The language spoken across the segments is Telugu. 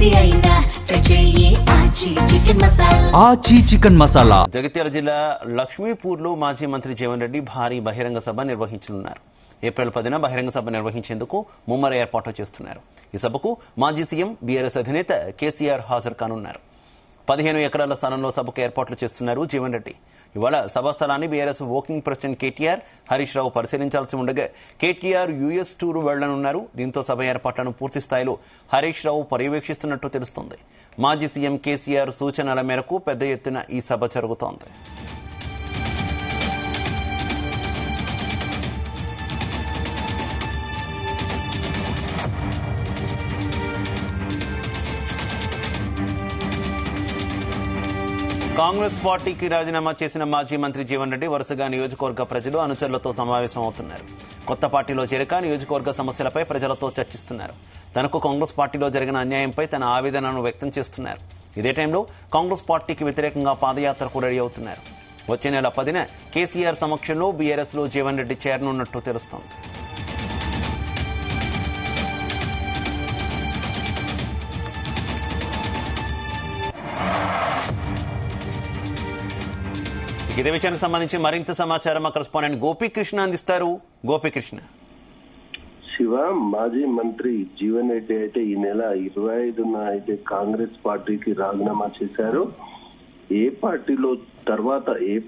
ఆచి చికెన్ మసాలా. జగిత్యాల జిల్లా లక్ష్మీపూర్లో మాజీ మంత్రి జీవన్ రెడ్డి భారీ బహిరంగ సభ నిర్వహించనున్నారు. ఏప్రిల్ 10న బహిరంగ సభ నిర్వహించేందుకు ముమ్మర ఏర్పాట్లు చేస్తున్నారు. ఈ సభకు మాజీ సీఎం బీఆర్ఎస్ అధినేత కేసీఆర్ హాజరు కానున్నారు. 15 ఎకరాల స్థానంలో సభకు ఏర్పాట్లు చేస్తున్నారు జీవన్ రెడ్డి. ఇవాళ సభా స్థలాన్ని BRS working president KTR, Harish Rao పరిశీలించాల్సి ఉండగా కేటీఆర్ యూఎస్ టూర్ వెళ్లనున్నారు. దీంతో సభ ఏర్పాట్లను పూర్తి స్థాయిలో హరీష్ రావు పర్యవేక్షిస్తున్నట్టు తెలుస్తోంది. మాజీ సీఎం కేసీఆర్ సూచనల మేరకు పెద్ద ఎత్తున ఈ సభ జరుగుతోంది. కాంగ్రెస్ పార్టీకి రాజీనామా చేసిన మాజీ మంత్రి జీవన్ రెడ్డి వరుసగా నియోజకవర్గ ప్రజలు అనుచరులతో సమావేశం అవుతున్నారు. కొత్త పార్టీలో చేరిక నియోజకవర్గ సమస్యలపై ప్రజలతో చర్చిస్తున్నారు. తనకు కాంగ్రెస్ పార్టీలో జరిగిన అన్యాయంపై తన ఆవేదనను వ్యక్తం చేస్తున్నారు. ఇదే టైంలో కాంగ్రెస్ పార్టీకి వ్యతిరేకంగా పాదయాత్రకు రెడీ అవుతున్నారు. వచ్చే నెల 10న కేసీఆర్ సమక్షంలో బీఆర్ఎస్ లో జీవన్ రెడ్డి చేరనున్నట్టు తెలుస్తోంది. ఇదే విషయానికి సంబంధించి మరింత సమాచారం మా కరెస్పాండెంట్ గోపీకృష్ణ అందిస్తారు. గోపీకృష్ణ. శివ, మాజీ మంత్రి జీవన్ రెడ్డి అయితే ఈ నెల 25న అయితే కాంగ్రెస్ పార్టీకి రాజీనామా చేశారు. ఏ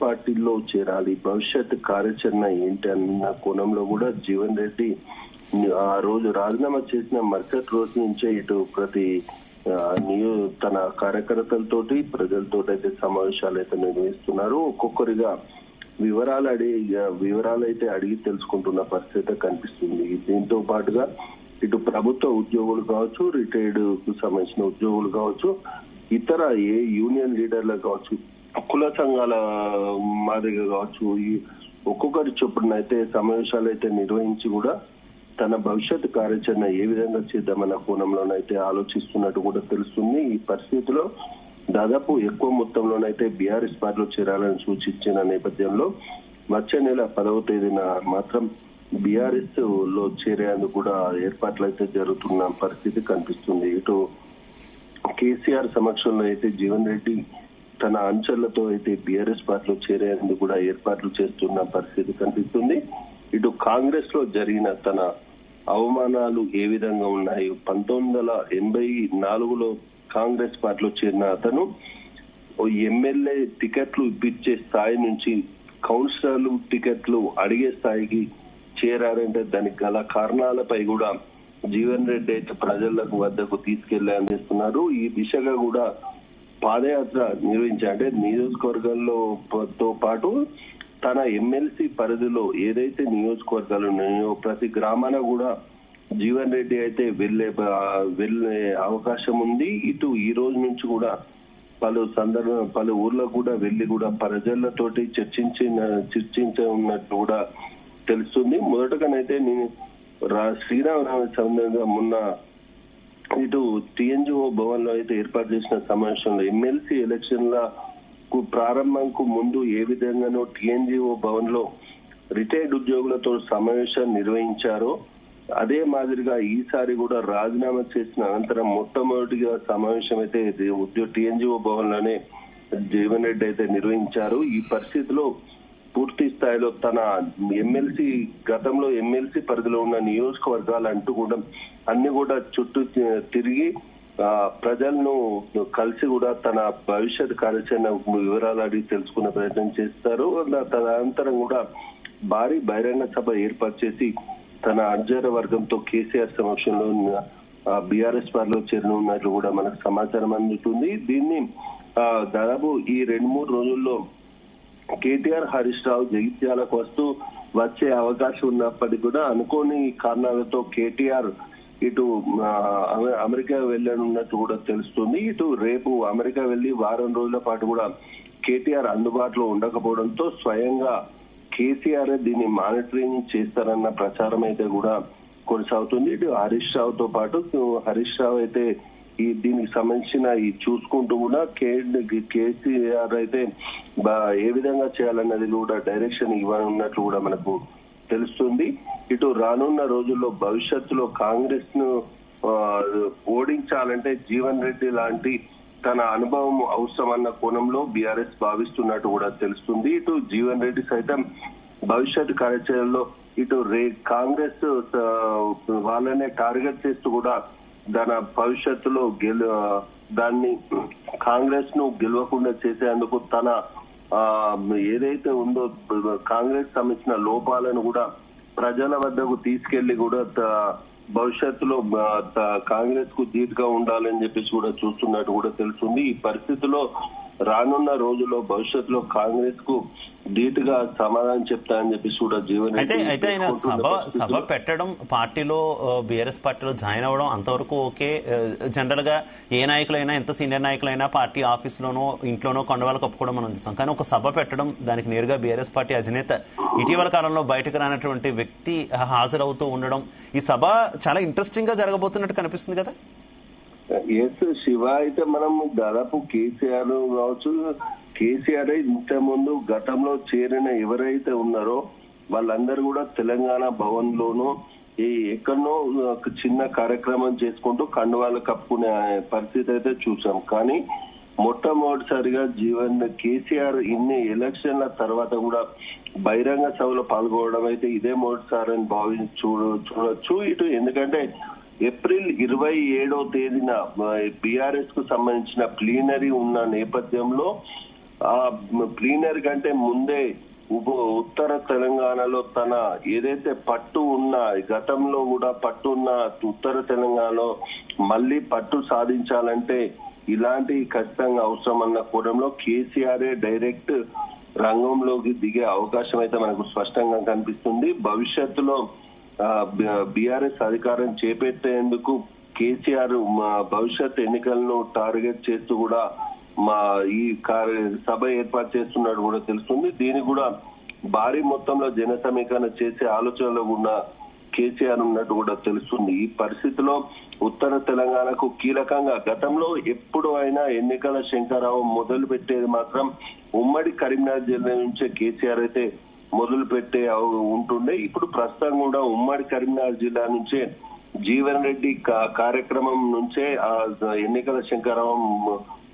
పార్టీలో చేరాలి, భవిష్యత్ కార్యాచరణ ఏంటి అన్న కోణంలో కూడా జీవన్ రెడ్డి ఆ రోజు రాజీనామా చేసిన మరుసటి రోజు నుంచే ఇటు ప్రతి తన కార్యకర్తలతోటి ప్రజలతో అయితే సమావేశాలు అయితే నిర్వహిస్తున్నారు. ఒక్కొక్కరిగా వివరాలు అయితే అడిగి తెలుసుకుంటున్న పరిస్థితి కనిపిస్తుంది. దీంతో పాటుగా ఇటు ప్రభుత్వ ఉద్యోగులు కావచ్చు, రిటైర్డ్ కు సంబంధించిన ఉద్యోగులు కావచ్చు, ఇతర ఏ యూనియన్ లీడర్లు కావచ్చు, కుల సంఘాల మాదిరిగా కావచ్చు, ఈ ఒక్కొక్కరి చొప్పున అయితే సమావేశాలు అయితే నిర్వహించి కూడా తన భవిష్యత్ కార్యాచరణ ఏ విధంగా చేద్దామన్న కోణంలోనైతే ఆలోచిస్తున్నట్టు కూడా తెలుస్తుంది. ఈ పరిస్థితిలో దాదాపు ఎక్కువ మొత్తంలోనైతే బీఆర్ఎస్ పార్టీలో చేరాలని సూచించిన నేపథ్యంలో వచ్చే నెల 10వ తేదీన మాత్రం బీఆర్ఎస్ లో చేరేందుకు కూడా ఏర్పాట్లు అయితే జరుగుతున్న పరిస్థితి కనిపిస్తుంది. ఇటు కేసీఆర్ సమక్షంలో అయితే జీవన్ రెడ్డి తన అంచెలతో అయితే బీఆర్ఎస్ పార్టీలో చేరేందుకు కూడా ఏర్పాట్లు చేస్తున్న పరిస్థితి కనిపిస్తుంది. ఇటు కాంగ్రెస్ లో జరిగిన తన అవమానాలు ఏ విధంగా ఉన్నాయి, 1984లో కాంగ్రెస్ పార్టీలో చేరిన అతను ఎమ్మెల్యే టికెట్లు ఇప్పించే స్థాయి నుంచి కౌన్సిలర్లు టికెట్లు అడిగే స్థాయికి చేరారంటే దానికి గల కారణాలపై కూడా జీవన్ రెడ్డి అయితే ప్రజలకు వద్దకు తీసుకెళ్లి అందిస్తున్నారు. ఈ దిశగా కూడా పాదయాత్ర నిర్వహించారు. అంటే నియోజకవర్గాల్లో తో పాటు తన ఎమ్మెల్సీ పరిధిలో ఏదైతే నియోజకవర్గాలు ఉన్నాయో ప్రతి గ్రామాన కూడా జీవన్ రెడ్డి అయితే వెళ్లే అవకాశం ఉంది. ఇటు ఈ రోజు నుంచి కూడా పలు ఊర్లకు కూడా వెళ్లి కూడా ప్రజలతోటి చర్చించనున్నట్టు కూడా తెలుస్తుంది. మొదటగానైతే నేను శ్రీరామనవమి సందర్భంగా మొన్న ఇటు టీఎన్జిఓ భవన్ లో అయితే ఏర్పాటు చేసిన సమావేశంలో ఎమ్మెల్సీ ఎలక్షన్ల ప్రారంభంకు ముందు ఏ విధంగానో టీఎన్జిఓ భవన్ లో రిటైర్డ్ ఉద్యోగులతో సమావేశం నిర్వహించారో అదే మాదిరిగా ఈసారి కూడా రాజీనామా చేసిన అనంతరం మొట్టమొదటిగా సమావేశం అయితే టీఎన్జిఓ భవన్ లోనే జీవన్ రెడ్డి అయితే నిర్వహించారు. ఈ పరిస్థితిలో పూర్తి స్థాయిలో తన గతంలో ఎమ్మెల్సీ పరిధిలో ఉన్న నియోజకవర్గాలు అంటూ కూడా అన్ని కూడా చుట్టూ తిరిగి ప్రజలను కలిసి కూడా తన భవిష్యత్ కార్యాచరణ వివరాలు అడిగి తెలుసుకునే ప్రయత్నం చేస్తారు. తదనంతరం కూడా భారీ బహిరంగ సభ ఏర్పాటు చేసి తన అర్జర వర్గంతో కేసీఆర్ సమక్షంలో బీఆర్ఎస్ పార్టీలో చేరనున్నట్లు కూడా మనకు సమాచారం అందుతుంది. దీన్ని దాదాపు ఈ 2-3 రోజుల్లో కేటీఆర్, హరీష్ రావు జగిత్యాలకు వచ్చే అవకాశం ఉన్నప్పటికీ కూడా అనుకోని కారణాలతో కేటీఆర్ ఇటు అమెరికా వెళ్ళనున్నట్టు కూడా తెలుస్తుంది. ఇటు రేపు అమెరికా వెళ్లి వారం రోజుల పాటు కూడా కేటీఆర్ అందుబాటులో ఉండకపోవడంతో స్వయంగా కేసీఆర్ దీన్ని మానిటరింగ్ చేస్తారన్న ప్రచారం అయితే కూడా కొనసాగుతుంది. ఇటు హరీష్ రావుతో పాటు హరీష్ రావు అయితే దీనికి సంబంధించిన చూసుకుంటూ కూడా కేసీఆర్ అయితే ఏ విధంగా చేయాలన్నది కూడా డైరెక్షన్ ఇవ్వనున్నట్లు కూడా మనకు తెలుస్తుంది. ఇటు రానున్న రోజుల్లో భవిష్యత్తులో కాంగ్రెస్ ను ఓడించాలంటే జీవన్ రెడ్డి లాంటి తన అనుభవం అవసరం అన్న కోణంలో బీఆర్ఎస్ భావిస్తున్నట్టు కూడా తెలుస్తుంది. ఇటు జీవన్ రెడ్డి సైతం భవిష్యత్ కార్యాచరణలో ఇటు కాంగ్రెస్ వాళ్ళనే టార్గెట్ చేస్తూ కూడా దాని భవిష్యత్తులో దాన్ని కాంగ్రెస్ ను గెలవకుండా చేసేందుకు తన ఏదైతే ఉందో కాంగ్రెస్ సంబంధించిన లోపాలను కూడా ప్రజల వద్దకు తీసుకెళ్లి కూడా భవిష్యత్తులో కాంగ్రెస్ కు ధీటుగా ఉండాలని చెప్పేసి కూడా చూస్తున్నట్టు కూడా తెలుస్తుంది. ఈ పరిస్థితిలో రానున్న రోజుల్లో భవిష్యత్తులో కాంగ్రెస్ కు ధీటుగా సమాధానం చెప్తానని చెప్పేసి కూడా జీవన్ అయితే ఆయన సభ పెట్టడం పార్టీలో బీఆర్ఎస్ పార్టీలో జాయిన్ అవ్వడం అంతవరకు ఓకే. జనరల్ గా ఏ నాయకులైనా ఎంత సీనియర్ నాయకులైనా పార్టీ ఆఫీసులోనో ఇంట్లోనో కొండవాళ్ళు కప్పుకోవడం మనం చూస్తాం. కానీ ఒక సభ పెట్టడం దానికి నేరుగా బీఆర్ఎస్ పార్టీ అధినేత ఇటీవల కాలంలో బయటకు రానటువంటి వ్యక్తి హాజరవుతూ ఉండడం, ఈ సభ చాలా ఇంట్రెస్టింగ్ గా జరగబోతున్నట్టు కనిపిస్తుంది కదా. ఎస్ శివ, అయితే మనం దాదాపు కేసీఆర్ కావచ్చు, కేసీఆర్ ఇంత ముందు గతంలో చేరిన ఎవరైతే ఉన్నారో వాళ్ళందరూ కూడా తెలంగాణ భవన్ లోనూ ఎక్కడనో ఒక చిన్న కార్యక్రమం చేసుకుంటూ కండువాలు కప్పుకునే పరిస్థితి అయితే చూసాం. కానీ మొట్టమొదటిసారిగా కేసీఆర్ ఇన్ని ఎలక్షన్ల తర్వాత కూడా బహిరంగ సభలో పాల్గొనడం అయితే ఇదే మొదటిసారి అని చూడొచ్చు. ఇటు ఎందుకంటే ఏప్రిల్ 27వ తేదీన బీఆర్ఎస్ కు సంబంధించిన ప్లీనరీ ఉన్న నేపథ్యంలో ఆ ప్లీనరీ కంటే ముందే ఉత్తర తెలంగాణలో తన ఏదైతే పట్టు ఉన్న గతంలో కూడా పట్టు ఉన్న ఉత్తర తెలంగాణలో మళ్ళీ పట్టు సాధించాలంటే ఇలాంటి ఖచ్చితంగా అవసరం అన్న కోణంలో కేసీఆర్ డైరెక్ట్ రంగంలోకి దిగే అవకాశం అయితే మనకు స్పష్టంగా కనిపిస్తుంది. భవిష్యత్తులో బీఆర్ఎస్ అధికారం చేపట్టేందుకు కేసీఆర్ భవిష్యత్ ఎన్నికలను టార్గెట్ చేస్తూ కూడా ఈ సభ ఏర్పాటు చేస్తున్నట్టు కూడా తెలుస్తుంది. దీనికి కూడా భారీ మొత్తంలో జన సమీకరణ చేసే ఆలోచనలో ఉన్న కేసీఆర్ ఉన్నట్టు కూడా తెలుస్తుంది. ఈ పరిస్థితిలో ఉత్తర తెలంగాణకు కీలకంగా గతంలో ఎప్పుడు అయినా ఎన్నికల శంకరావం మొదలు పెట్టేది మాత్రం ఉమ్మడి కరీంనగర్ జిల్లా నుంచే కేసీఆర్ అయితే మొదలు పెట్టే ఉంటుండే. ఇప్పుడు ప్రస్తుతం కూడా ఉమ్మడి కరీంనగర్ జిల్లా నుంచే జీవన్ రెడ్డి కార్యక్రమం నుంచే ఆ ఎన్నికల శంకరావం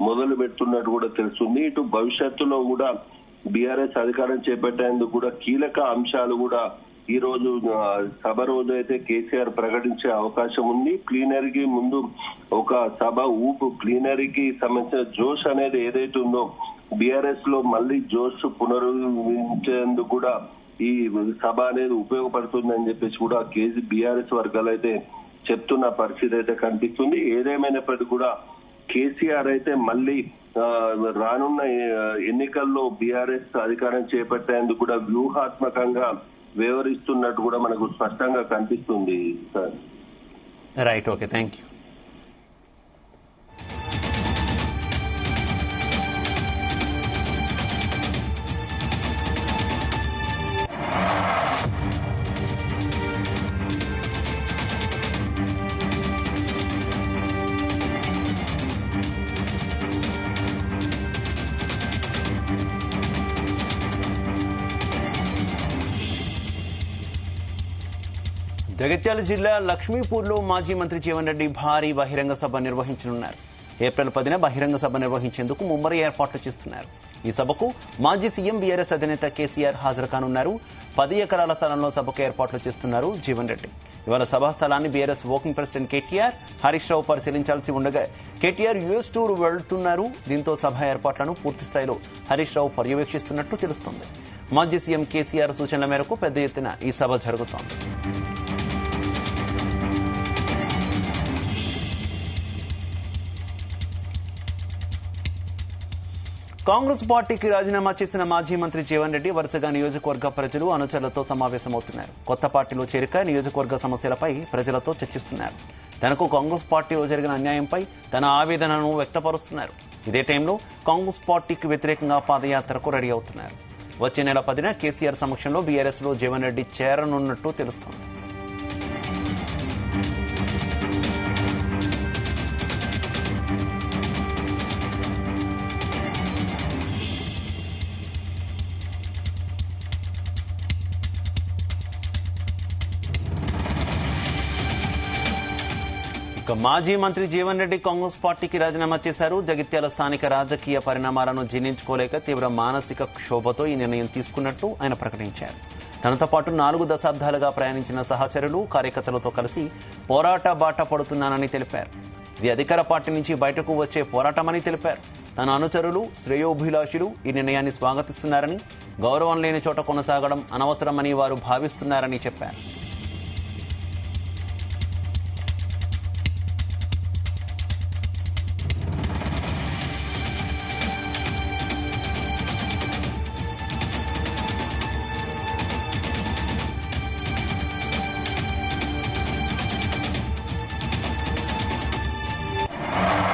మొదలు పెడుతున్నట్టు కూడా తెలుస్తుంది. ఇటు భవిష్యత్తులో కూడా బీఆర్ఎస్ అధికారం చేపట్టేందుకు కూడా కీలక అంశాలు కూడా ఈ రోజు సభ రోజు అయితే కేసీఆర్ ప్రకటించే అవకాశం ఉంది. ప్లీనరీకి ముందు ఒక సభ ప్లీనరీకి సంబంధించిన జోష్ అనేది ఏదైతే ఉందో బీఆర్ఎస్ లో మళ్ళీ జోష్ పునరుద్ధరించేందుకు కూడా ఈ సభ అనేది ఉపయోగపడుతుందని చెప్పేసి కూడా బీఆర్ఎస్ వర్గాలు అయితే చెప్తున్న పరిస్థితి అయితే కనిపిస్తుంది. ఏదేమైనప్పటికీ కూడా కేసీఆర్ అయితే మళ్ళీ రానున్న ఎన్నికల్లో బీఆర్ఎస్ అధికారం చేపట్టేందుకు కూడా వ్యూహాత్మకంగా వ్యవహరిస్తున్నట్టు కూడా మనకు స్పష్టంగా కనిపిస్తుంది sir. Right, okay, thank you. Jagtial జిల్లా లక్ష్మీపూర్లో మాజీ మంత్రి జీవన్ రెడ్డి భారీ బహిరంగ సభ నిర్వహించనున్నారు. ఏప్రిల్ 10న బహిరంగ సభ నిర్వహించేందుకు ముమ్మర ఏర్పాట్లు చేస్తున్నారు. ఈ సభకు మాజీ సీఎం బీఆర్ఎస్ అధినేత కేసీఆర్ హాజరు కానున్నారు. 10 ఎకరాల స్థలంలో సభకు ఏర్పాట్లు చేస్తున్నారు జీవన్ రెడ్డి. ఇవాళ సభా స్థలాన్ని BRS working president KTR, Harish Rao పరిశీలించాల్సి ఉండగా కేటీఆర్ యుఎస్ టూర్ వెళ్తున్నారు. దీంతో సభ ఏర్పాట్లను పూర్తి స్థాయిలో హరీష్ రావు పర్యవేక్షిస్తున్నట్టు తెలుస్తోంది. మాజీ సీఎం కేసీఆర్ సూచనల మేరకు పెద్ద ఎత్తున ఈ సభ జరుగుతోంది. కాంగ్రెస్ పార్టీకి రాజీనామా చేసిన మాజీ మంత్రి జీవన్ రెడ్డి వరుసగా నియోజకవర్గ ప్రజలు అనుచరులతో సమావేశమవుతున్నారు. కొత్త పార్టీలో చేరిక, నియోజకవర్గ సమస్యలపై ప్రజలతో చర్చిస్తున్నారు. తనకు కాంగ్రెస్ పార్టీలో జరిగిన అన్యాయంపై తన ఆవేదనను వ్యక్తపరుస్తున్నారు. ఇదే టైంలో కాంగ్రెస్ పార్టీకి వ్యతిరేకంగా పాదయాత్రకు రెడీ అవుతున్నారు. వచ్చే నెల 10న కేసీఆర్ సమక్షంలో బీఆర్ఎస్ లో జీవన్ రెడ్డి చేరనున్నట్టు తెలుస్తోంది. మాజీ మంత్రి జీవన్ రెడ్డి కాంగ్రెస్ పార్టీకి రాజీనామా చేశారు. జగిత్యాల స్థానిక రాజకీయ పరిణామాలను జీర్ణించుకోలేక తీవ్ర మానసిక క్షోభతో ఈ నిర్ణయం తీసుకున్నట్టు ఆయన ప్రకటించారు. తనతో పాటు 4 దశాబ్దాలుగా ప్రయాణించిన సహచరులు, కార్యకర్తలతో కలిసి పోరాట బాట పడుతున్నానని తెలిపారు. ఇది అధికార పార్టీ నుంచి బయటకు వచ్చే పోరాటమని తెలిపారు. తన అనుచరులు, శ్రేయోభిలాషులు ఈ నిర్ణయాన్ని స్వాగతిస్తున్నారని, గౌరవం లేని చోట కొనసాగడం అనవసరమని వారు భావిస్తున్నారని చెప్పారు.